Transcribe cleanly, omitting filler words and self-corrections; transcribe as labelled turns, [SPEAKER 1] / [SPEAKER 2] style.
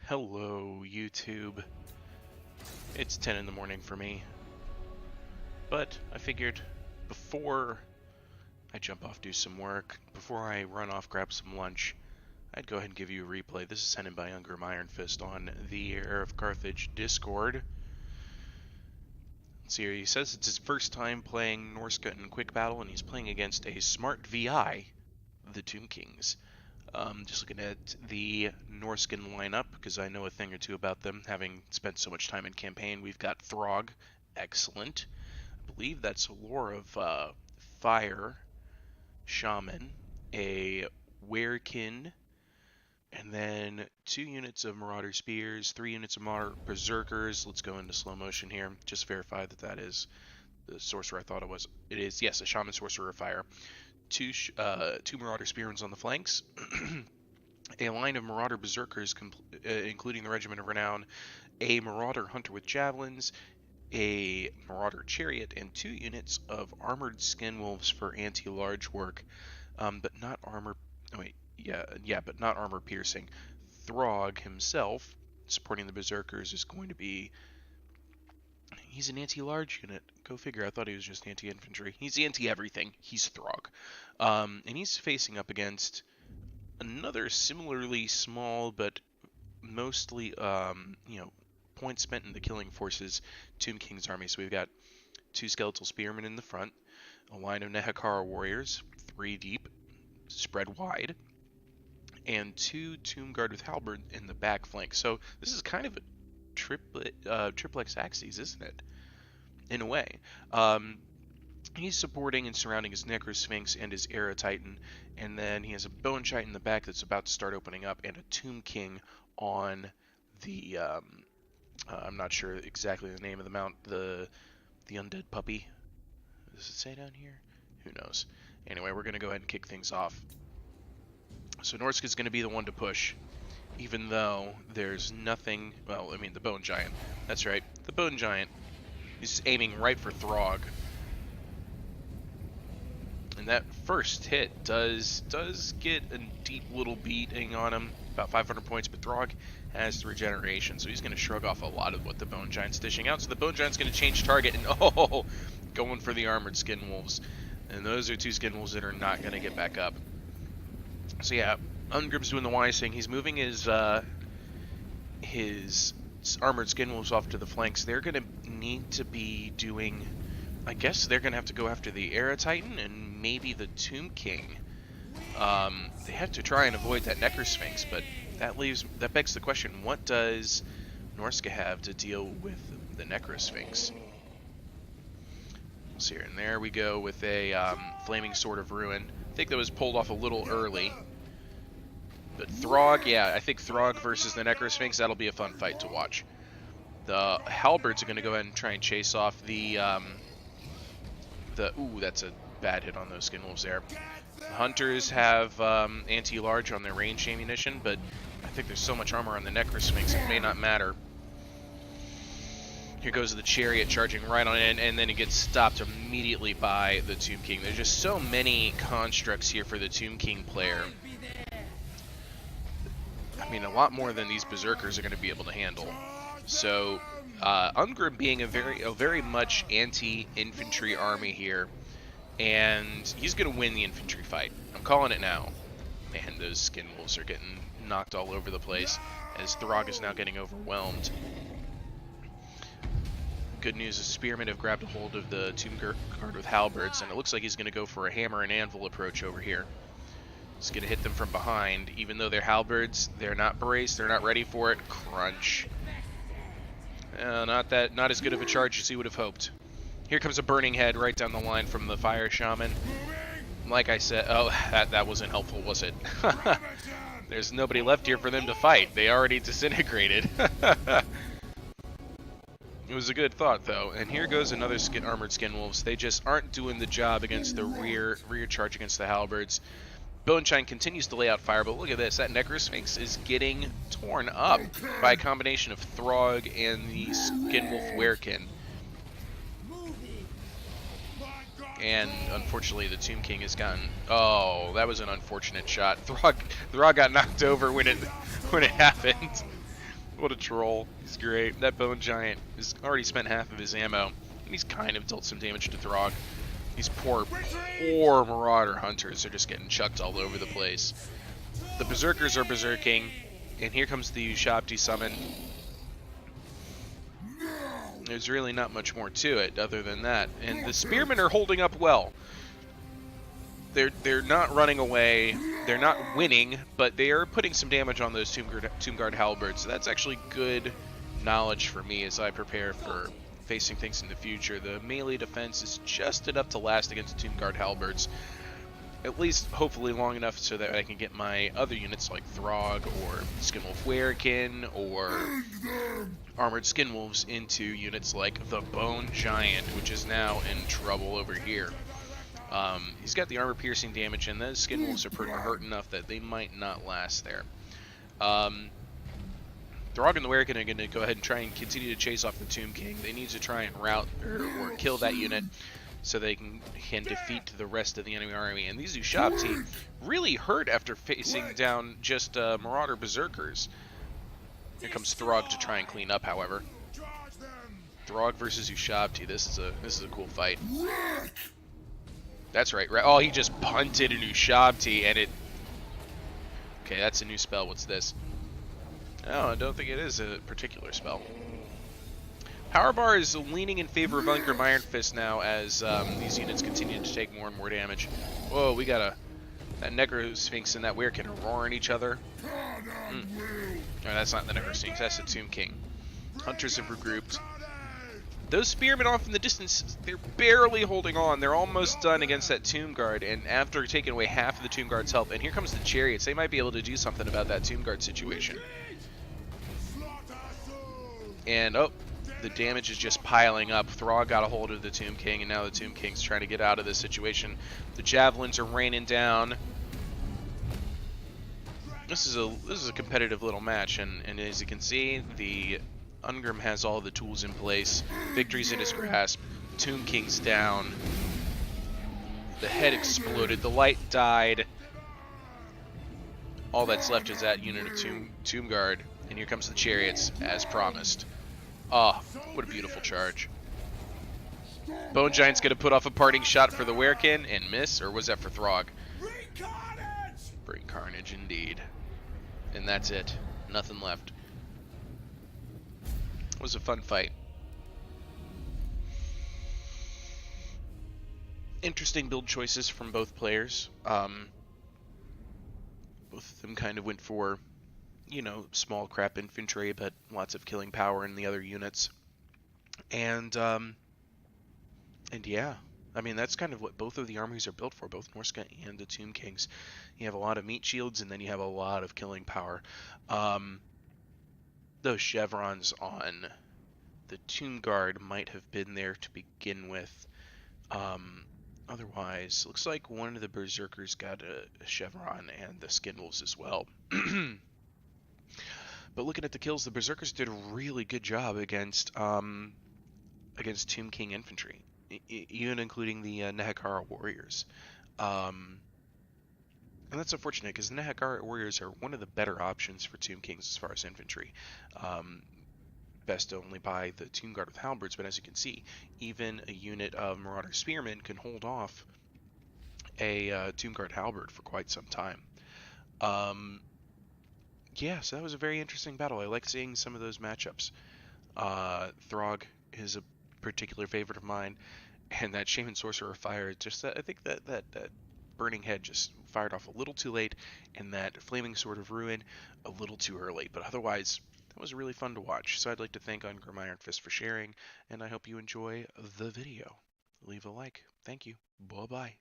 [SPEAKER 1] Hello, YouTube. It's 10 in the morning for me. But I figured before I jump off, do some work, before I run off, grab some lunch, I'd go ahead and give you a replay. This is sent in by Ungrim Ironfist on the Heir of Carthage Discord. Let's see here. He says it's his first time playing Norsca in Quick Battle, and he's playing against a smart VI, the Tomb Kings. Just looking at the Norscan lineup, because I know a thing or two about them, having spent so much time in campaign. We've got Throg, excellent. I believe that's a lore of Fire, Shaman, a Werekin, and then 2 units of Marauder Spears, 3 units of Marauder Berserkers. Let's go into slow motion here. Just verify that that is the Sorcerer I thought it was. It is, yes, a Shaman, Sorcerer, Fire. Two Marauder Spearmen on the flanks, a line of Marauder Berserkers, including the Regiment of Renown, a Marauder Hunter with Javelins, a Marauder Chariot, and 2 units of Armored Skinwolves for anti-large work, but not armor. Oh, wait, but not armor piercing. Throg himself, supporting the Berserkers, is going to be. He's an anti-large unit. Go figure. I thought he was just anti-infantry. He's anti-everything. He's Throg. And he's facing up against another similarly small but mostly, points spent in the killing forces Tomb King's army. So we've got 2 skeletal spearmen in the front, a line of Nehekara warriors, 3 deep, spread wide, and 2 Tomb Guard with halberd in the back flank. So this is kind of a triplex axes, isn't it? In a way. He's supporting and surrounding his Necrosphinx and his Era Titan, and then he has a Bone Giant in the back that's about to start opening up, and a Tomb King on the, I'm not sure exactly the name of the mount, the Undead Puppy. Does it say down here? Who knows? Anyway, we're going to go ahead and kick things off. So Norsca's going to be the one to push, even though there's nothing, well, I mean, the Bone Giant. That's right, the Bone Giant. He's aiming right for Throg. And that first hit does get a deep little beating on him, about 500 points, but Throg has the regeneration, so he's going to shrug off a lot of what the Bone Giant's dishing out. So the Bone Giant's going to change target, and going for the Armored Skinwolves. And those are 2 Skinwolves that are not going to get back up. So yeah, Ungrim's doing the wise thing. He's moving his Armored Skinwolves off to the flanks. They're going to need to be doing, I guess they're going to have to go after the Era Titan and maybe the Tomb King. They have to try and avoid that Necrosphinx, but that begs the question, what does Norsca have to deal with the Necrosphinx? So here, and there we go with a Flaming Sword of Ruin. I think that was pulled off a little early. But Throg, yeah, I think Throg versus the Necrosphinx, that'll be a fun fight to watch. The Halberds are going to go ahead and try and chase off the ooh, that's a bad hit on those Skinwolves there. The Hunters have anti-large on their ranged ammunition, but I think there's so much armor on the Necrosphinx it may not matter. Here goes the Chariot charging right on in, and then it gets stopped immediately by the Tomb King. There's just so many constructs here for the Tomb King player. I mean, a lot more than these Berserkers are going to be able to handle. So, Ungrim being a very much anti-infantry army here, and he's going to win the infantry fight. I'm calling it now. Man, those Skinwolves are getting knocked all over the place, as Throg is now getting overwhelmed. Good news is Spearmen have grabbed a hold of the Tomb Guard with halberds, and it looks like he's going to go for a hammer and anvil approach over here. He's going to hit them from behind. Even though they're halberds, they're not braced, they're not ready for it. Crunch. Not as good of a charge as he would have hoped. Here comes a Burning Head right down the line from the Fire Shaman. Like I said, oh, that wasn't helpful, was it? There's nobody left here for them to fight. They already disintegrated. It was a good thought, though. And here goes another Armored Skinwolves. They just aren't doing the job against the rear charge against the halberds. Bone Giant continues to lay out fire, but look at this. That Necrosphinx is getting torn up by a combination of Throg and the Skinwolf Werekin. And unfortunately, the Tomb King has gotten... Oh, that was an unfortunate shot. Throg got knocked over when it happened. What a troll. He's great. That Bone Giant has already spent half of his ammo, and he's kind of dealt some damage to Throg. These poor Marauder Hunters are just getting chucked all over the place. The Berserkers are berserking, and here comes the Ushabti summon. There's really not much more to it other than that. And the Spearmen are holding up well. They're not running away, they're not winning, but they are putting some damage on those Tomb Guard Halberds. So that's actually good knowledge for me as I prepare for facing things in the future. The melee defense is just enough to last against Tomb Guard Halberds. At least, hopefully, long enough so that I can get my other units like Throg or Skinwolf Werekin or Armored Skinwolves into units like the Bone Giant, which is now in trouble over here. He's got the armor-piercing damage, and those Skinwolves are hurt enough that they might not last there. Throg and the Werekin are going to go ahead and try and continue to chase off the Tomb King. They need to try and rout or kill that unit so they can defeat the rest of the enemy army. And these Ushabti really hurt after facing down just Marauder Berserkers. Here comes Throg to try and clean up, however. Throg versus Ushabti. This is a cool fight. That's right. Oh, he just punted an Ushabti, and it... Okay, that's a new spell. What's this? No, I don't think it is a particular spell. Power Bar is leaning in favor of Ungrim Iron Fist now as these units continue to take more and more damage. Whoa, we got that Necrosphinx and that Werekin are roaring each other. No, that's not the Necrosphinx, that's the Tomb King. Hunters have regrouped. Those Spearmen off in the distance, they're barely holding on. They're almost done against that Tomb Guard, and after taking away half of the Tomb Guard's health, and here comes the Chariots, they might be able to do something about that Tomb Guard situation. And, oh, the damage is just piling up. Throg got a hold of the Tomb King, and now the Tomb King's trying to get out of this situation. The Javelins are raining down. This is a competitive little match, and as you can see, the Ungrim has all the tools in place. Victory's in his grasp. Tomb King's down. The head exploded. The light died. All that's left is that unit of Tomb Guard. And here comes the Chariots, as promised. Oh, what a beautiful charge. Bone Giant's going to put off a parting shot for the Werekin and miss, or was that for Throg? Bring carnage, indeed. And that's it. Nothing left. It was a fun fight. Interesting build choices from both players. Both of them kind of went for, you know, small crap infantry, but lots of killing power in the other units. And yeah, I mean, that's kind of what both of the armies are built for, both Norsca and the Tomb Kings. You have a lot of meat shields, and then you have a lot of killing power. Those chevrons on the Tomb Guard might have been there to begin with. Otherwise, looks like one of the Berserkers got a chevron, and the Skinwolves as well. But looking at the kills, the Berserkers did a really good job against Tomb King infantry, even including the Nehekara warriors. And that's unfortunate because Nehekara warriors are one of the better options for Tomb Kings as far as infantry. Best only by the Tomb Guard with halberds, but as you can see, even a unit of Marauder Spearmen can hold off a Tomb Guard halberd for quite some time. Yeah, so that was a very interesting battle. I like seeing some of those matchups. Throg is a particular favorite of mine, and that Shaman Sorcerer fire, just that, I think that Burning Head just fired off a little too late, and that Flaming Sword of Ruin a little too early. But otherwise, that was really fun to watch. So I'd like to thank Ungrim Iron Fist for sharing, and I hope you enjoy the video. Leave a like. Thank you. Bye-bye.